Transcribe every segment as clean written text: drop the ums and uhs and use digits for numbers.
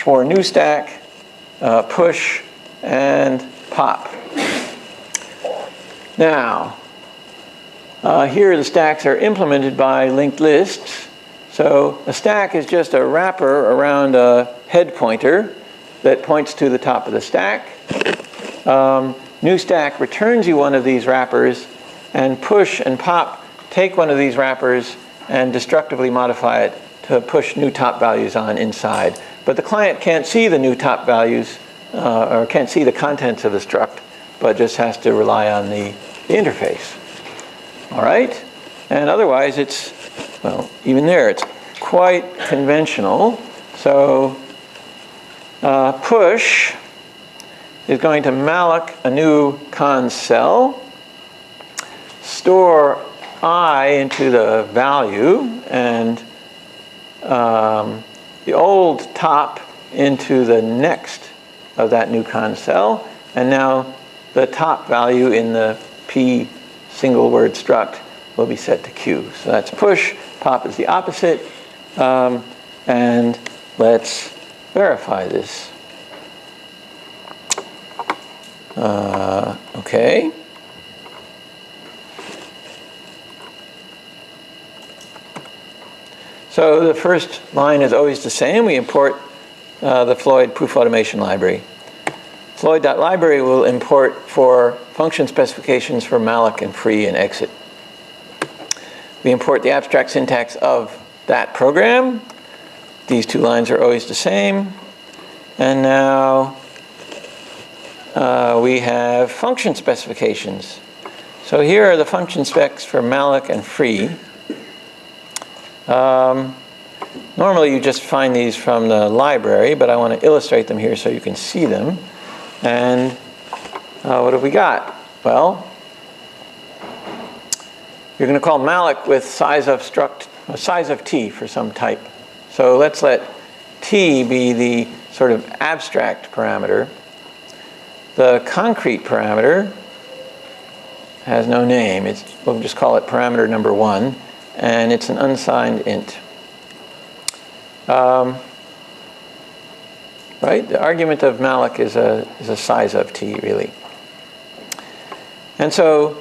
for new stack, push, and pop. Now, here the stacks are implemented by linked lists. So a stack is just a wrapper around a head pointer that points to the top of the stack. New stack returns you one of these wrappers, and push and pop take one of these wrappers and destructively modify it to push new top values on inside. But the client can't see the new top values or can't see the contents of the struct, but just has to rely on the interface. All right? And otherwise it's, well, even there it's quite conventional. So push is going to malloc a new cons cell, store I into the value, and the old top into the next of that new cons cell, and now the top value in the P single word struct will be set to Q. So that's push, pop is the opposite, and let's verify this. Okay. So the first line is always the same. We import the Floyd proof automation library. Floyd.library will import for function specifications for malloc and free and exit. We import the abstract syntax of that program. These two lines are always the same. And now we have function specifications. So here are the function specs for malloc and free. Normally you just find these from the library, but I want to illustrate them here so you can see them. And what have we got? Well, you're going to call malloc with size of struct, size of t for some type. So let's let t be the sort of abstract parameter. The concrete parameter has no name. We'll just call it parameter number 1, and it's an unsigned int. Right? The argument of malloc is a size of t, really. And so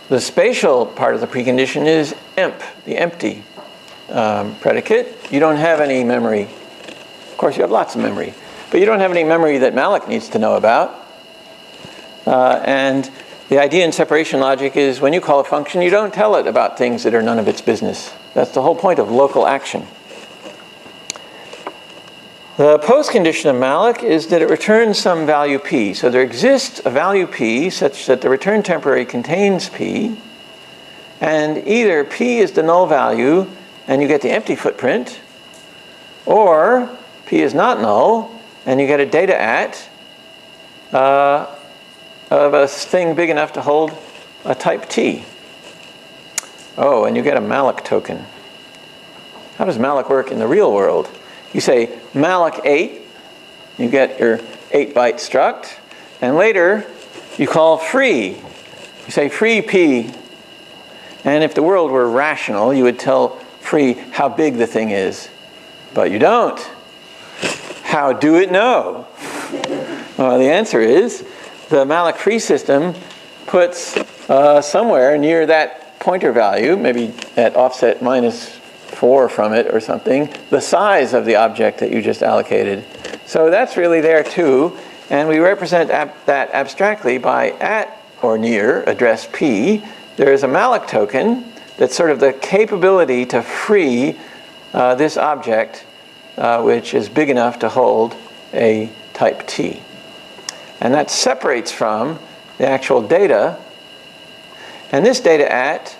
the spatial part of the precondition is emp, the empty predicate. You don't have any memory. Of course, you have lots of memory, but you don't have any memory that malloc needs to know about. And the idea in separation logic is when you call a function, you don't tell it about things that are none of its business. That's the whole point of local action. The postcondition of malloc is that it returns some value p. So there exists a value p such that the return temporary contains p, and either p is the null value and you get the empty footprint, or p is not null and you get a data at of a thing big enough to hold a type t. Oh, and you get a malloc token. How does malloc work in the real world? You say malloc 8, you get your 8-byte struct, and later you call free. You say free p, and if the world were rational, you would tell free how big the thing is. But you don't. How do it know? Well, the answer is the malloc free system puts somewhere near that pointer value, maybe at offset -4 from it or something, the size of the object that you just allocated. So that's really there too, and we represent that abstractly by at or near address p. There is a malloc token that's sort of the capability to free this object, which is big enough to hold a type t. And that separates from the actual data. And this data at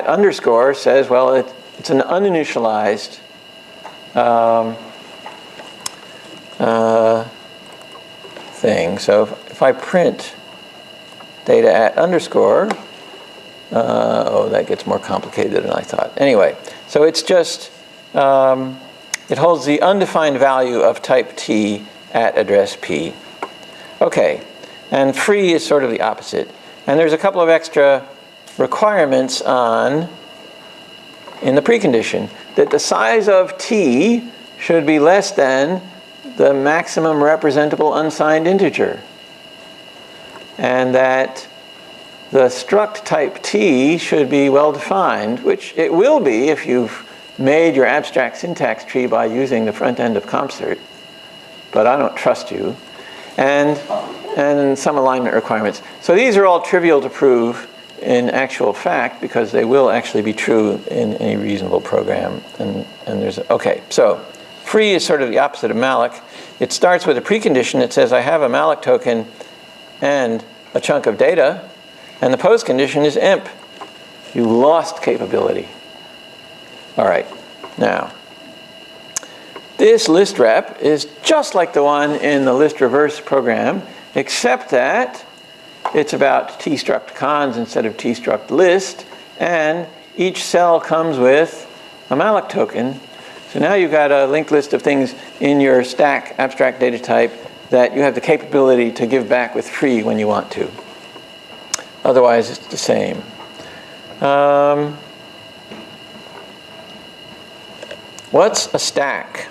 underscore says, well, it's an uninitialized thing. So if I print data at underscore, oh, that gets more complicated than I thought. Anyway, so it's just, it holds the undefined value of type t at address p. Okay, and free is sort of the opposite. And there's a couple of extra requirements in the precondition, that the size of t should be less than the maximum representable unsigned integer. And that the struct type T should be well defined, which it will be if you've made your abstract syntax tree by using the front end of CompCert, but I don't trust you, and some alignment requirements. So these are all trivial to prove in actual fact because they will actually be true in any reasonable program. And there's okay, so free is sort of the opposite of malloc. It starts with a precondition that says I have a malloc token and a chunk of data, and the postcondition is emp. You lost capability. All right, now, this list rep is just like the one in the list reverse program, except that it's about t-struct cons instead of t-struct list, and each cell comes with a malloc token. So now you've got a linked list of things in your stack abstract data type that you have the capability to give back with free when you want to. Otherwise, it's the same. What's a stack?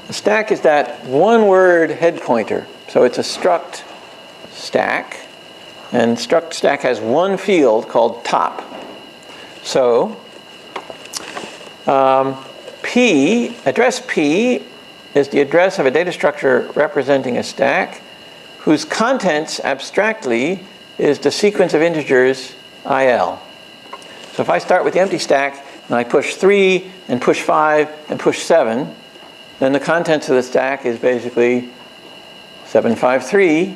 A stack is that one-word head pointer. So it's a struct stack, and struct stack has one field called top. So address P is the address of a data structure representing a stack whose contents abstractly is the sequence of integers IL. So if I start with the empty stack and I push 3 and push 5 and push 7, then the contents of the stack is basically 753.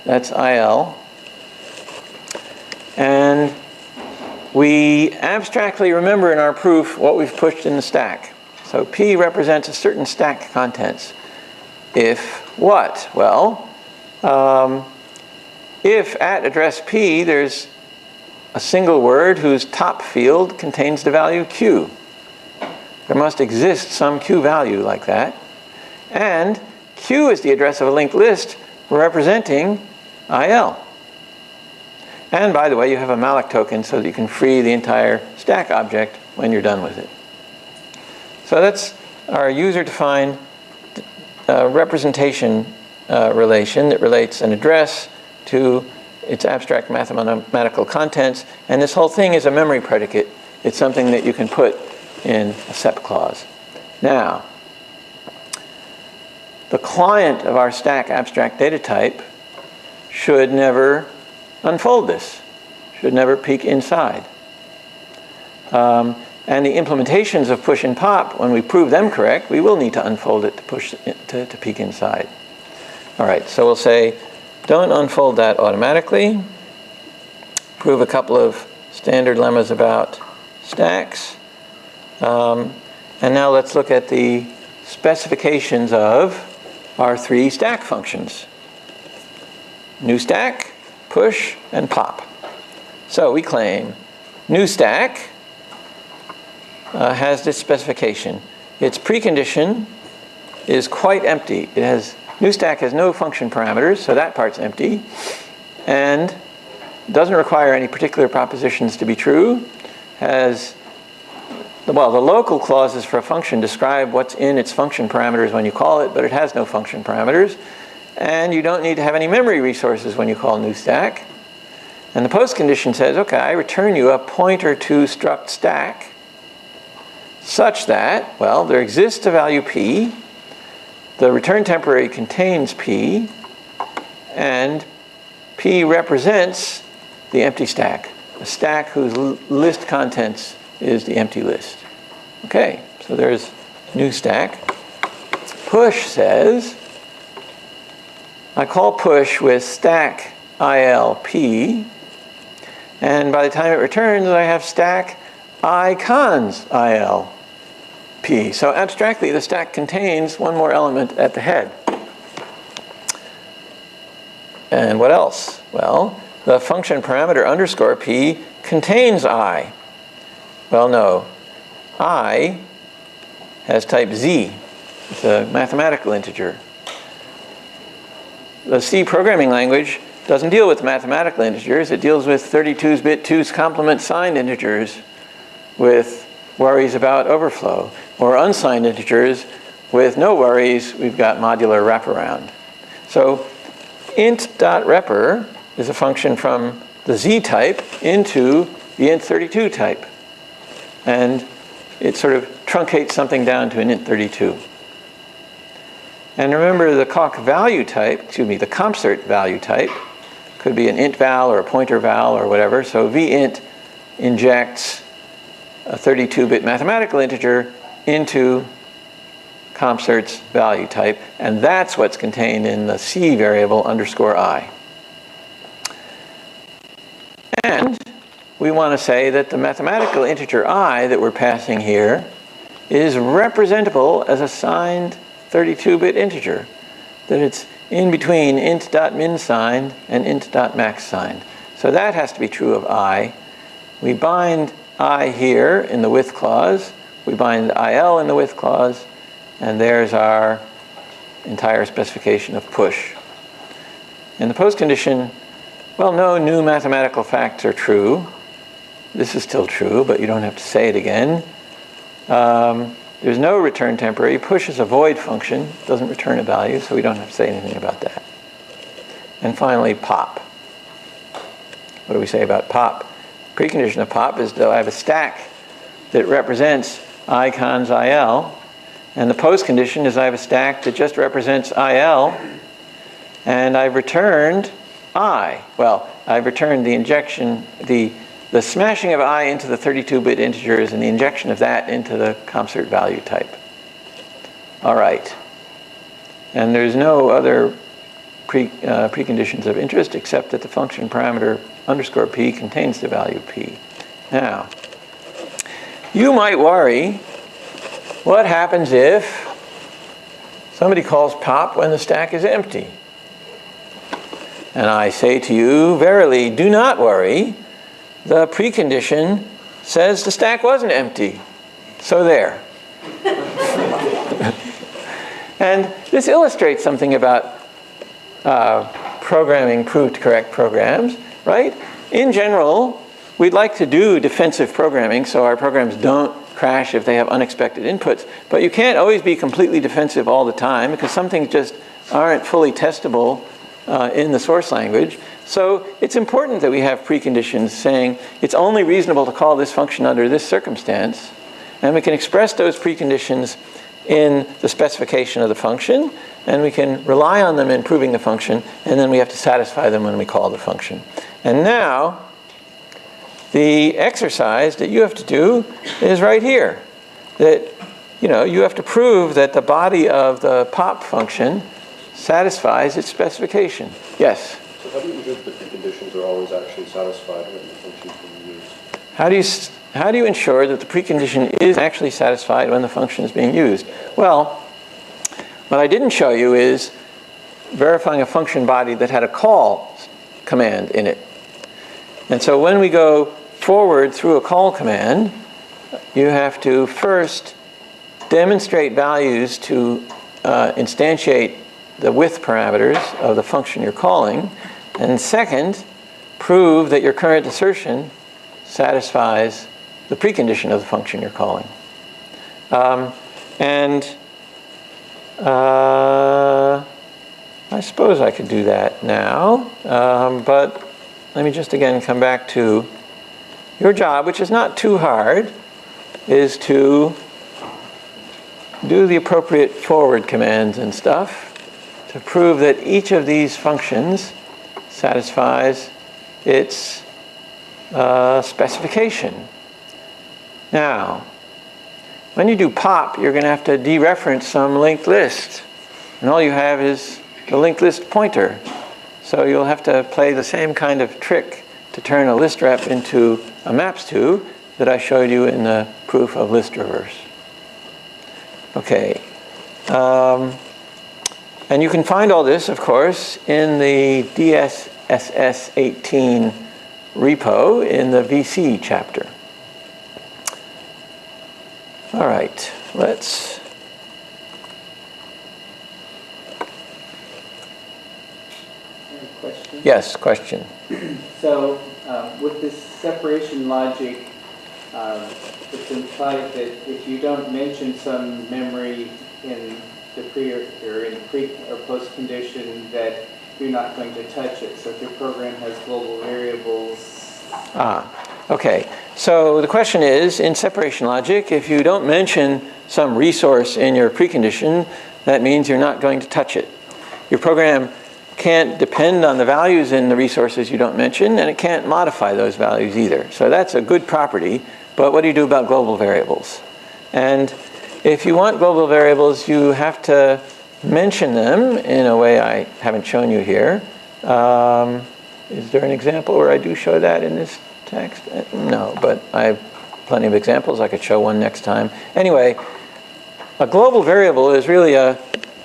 That's IL. And we abstractly remember in our proof what we've pushed in the stack. So P represents a certain stack contents. If what? Well, if at address P there's a single word whose top field contains the value Q. There must exist some Q value like that. And Q is the address of a linked list representing IL. And by the way, you have a malloc token so that you can free the entire stack object when you're done with it. So that's our user-defined representation relation that relates an address to its abstract mathematical contents. And this whole thing is a memory predicate. It's something that you can put in a SEP clause. Now, the client of our stack abstract data type should never unfold this, should never peek inside. And the implementations of push and pop, when we prove them correct, we will need to unfold it to push to peek inside. All right, so we'll say, don't unfold that automatically. Prove a couple of standard lemmas about stacks. And now let's look at the specifications of our three stack functions. New stack, push, and pop. So we claim new stack has this specification. Its precondition is quite empty. It has new stack has no function parameters, so that part's empty, and doesn't require any particular propositions to be true. Has the local clauses for a function describe what's in its function parameters when you call it, but it has no function parameters. And you don't need to have any memory resources when you call new stack. And the post condition says, okay, I return you a pointer to struct stack such that, well, there exists a value P, the return temporary contains P, and P represents the empty stack, a stack whose list contents is the empty list. Okay, so there's new stack. Push says, I call push with stack ILP, and by the time it returns, I have stack icons ILP. So abstractly, the stack contains one more element at the head. And what else? Well, the function parameter underscore P contains I. Well, no. I has type Z. It's a mathematical integer. The C programming language doesn't deal with mathematical integers. It deals with 32-bit 2's complement signed integers with worries about overflow, or unsigned integers with no worries, we've got modular wraparound. So int.repr is a function from the z type into the int32 type. And it sort of truncates something down to an int32. And remember the calc value type, the compsert value type, could be an int val or a pointer val or whatever. So vint injects a 32-bit mathematical integer into compsert's value type, and that's what's contained in the C variable _I. And we want to say that the mathematical integer I that we're passing here is representable as a signed 32-bit integer, that it's in between int.min signed and int.max signed. So that has to be true of I. We bind I here in the with clause, we bind IL in the with clause, and there's our entire specification of push. In the post condition, well, no new mathematical facts are true. This is still true, but you don't have to say it again. There's no return temporary. Push is a void function, doesn't return a value, so we don't have to say anything about that. And finally, pop. What do we say about pop? Precondition of pop is that I have a stack that represents I cons IL, and the postcondition is I have a stack that just represents IL, and I've returned I. Well, I've returned the injection, the smashing of I into the 32-bit integers and the injection of that into the compsert value type. All right. And there's no other preconditions of interest except that the function parameter _p contains the value p. Now, you might worry, what happens if somebody calls pop when the stack is empty? And I say to you, verily, do not worry. The precondition says the stack wasn't empty. So there. And this illustrates something about programming proved correct programs, right? In general, we'd like to do defensive programming so our programs don't crash if they have unexpected inputs. But you can't always be completely defensive all the time because some things just aren't fully testable in the source language. So it's important that we have preconditions saying it's only reasonable to call this function under this circumstance. And we can express those preconditions in the specification of the function, and we can rely on them in proving the function, and then we have to satisfy them when we call the function. And now, the exercise that you have to do is right here. That, you have to prove that the body of the pop function satisfies its specification. Yes? So how do you ensure that the preconditions are always actually satisfied when the function is being used? How do you ensure that the precondition is actually satisfied when the function is being used? Well, what I didn't show you is verifying a function body that had a call command in it. And so when we go forward through a call command, you have to first demonstrate values to instantiate the with parameters of the function you're calling, and second, prove that your current assertion satisfies the precondition of the function you're calling. I suppose I could do that now, but let me just again come back to your job, which is not too hard, is to do the appropriate forward commands and stuff to prove that each of these functions satisfies its specification. Now, when you do pop, you're going to have to dereference some linked list. And all you have is the linked list pointer. So you'll have to play the same kind of trick to turn a list rep into a maps_to that I showed you in the proof of list reverse. Okay. And you can find all this, of course, in the DSSS18 repo in the VC chapter. All right, let's... Question? Yes, question. So with this separation logic, it's implied that if you don't mention some memory in the pre or post condition that you're not going to touch it. So if your program has global variables. Okay. So the question is, in separation logic, if you don't mention some resource in your precondition, that means you're not going to touch it. Your program can't depend on the values in the resources you don't mention, and it can't modify those values either. So that's a good property, but what do you do about global variables? And if you want global variables, you have to mention them in a way I haven't shown you here. Is there an example where I do show that in this text? No, but I have plenty of examples. I could show one next time. Anyway, a global variable is really a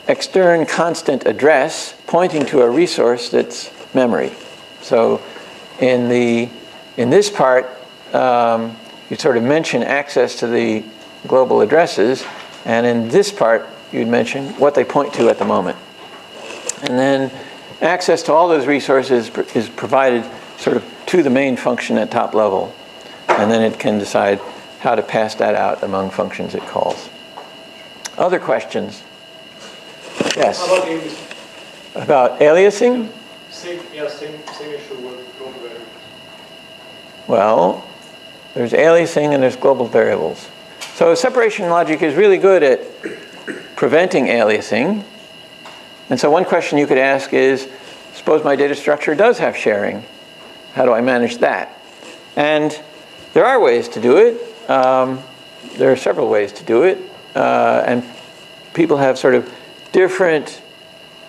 extern constant address pointing to a resource that's memory. So in this part, you sort of mention access to the global addresses, and in this part, you'd mention what they point to at the moment. And then access to all those resources is provided sort of to the main function at top level, and then it can decide how to pass that out among functions it calls. Other questions? Yes. How about aliasing? About aliasing? Same issue with global variables. Well, there's aliasing and there's global variables. So separation logic is really good at preventing aliasing. And so one question you could ask is, suppose my data structure does have sharing. How do I manage that? And there are ways to do it. There are several ways to do it. And people have sort of different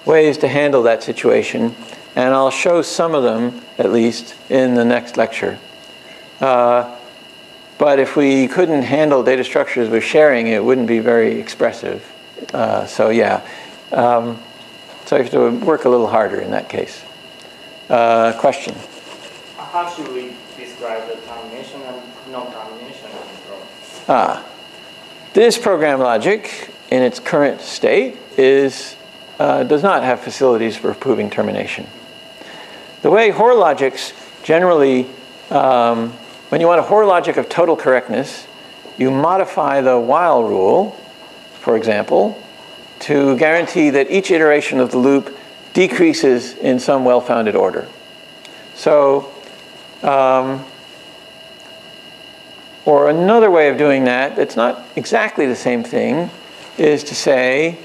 ways to handle that situation. And I'll show some of them, at least, in the next lecture. But if we couldn't handle data structures with sharing, it wouldn't be very expressive. So yeah. So you have to work a little harder in that case. Question? How should we describe the termination and non-termination of the program? This program logic, in its current state, does not have facilities for proving termination. The way Hoare logics generally, when you want a Hoare logic of total correctness, you modify the while rule, for example, to guarantee that each iteration of the loop decreases in some well-founded order. So, or another way of doing that, it's not exactly the same thing, is to say,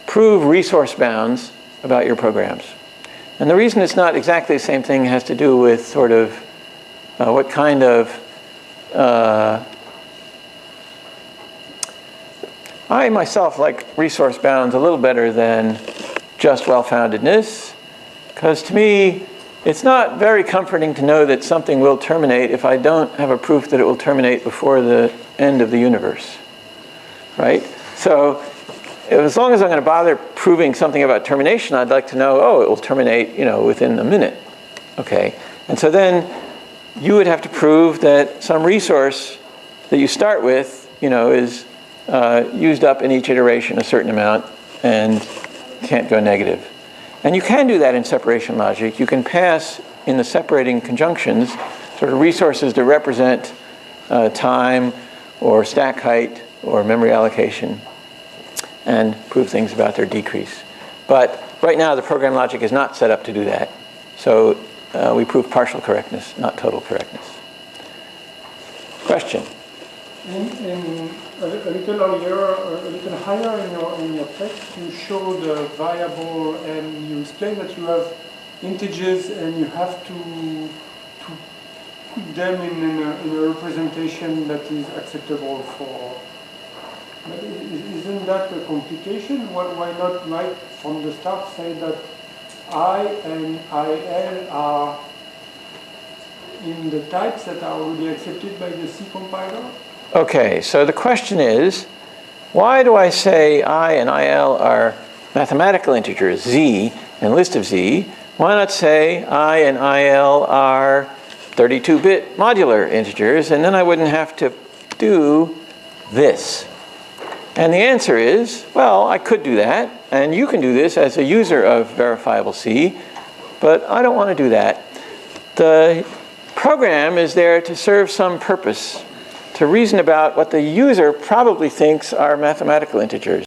prove resource bounds about your programs. And the reason it's not exactly the same thing has to do with sort of what kind of I myself like resource bounds a little better than just well-foundedness, because to me, it's not very comforting to know that something will terminate if I don't have a proof that it will terminate before the end of the universe, right? So as long as I'm going to bother proving something about termination, I'd like to know, oh, it will terminate, within a minute, okay? And so then you would have to prove that some resource that you start with, is used up in each iteration a certain amount and can't go negative. And you can do that in separation logic. You can pass in the separating conjunctions sort of resources that represent time or stack height or memory allocation and prove things about their decrease. But right now the program logic is not set up to do that. So we prove partial correctness, not total correctness. Question? A little earlier, a little higher in your text, you show the variable and you explain that you have integers and you have to put them in a representation that is acceptable for. But isn't that a complication? Why not right from the start say that I and IL are in the types that are already accepted by the C compiler? Okay, so the question is, why do I say I and IL are mathematical integers, Z, and list of Z? Why not say I and IL are 32-bit modular integers, and then I wouldn't have to do this? And the answer is, well, I could do that, and you can do this as a user of verifiable C, but I don't want to do that. The program is there to serve some purpose. to reason about what the user probably thinks are mathematical integers.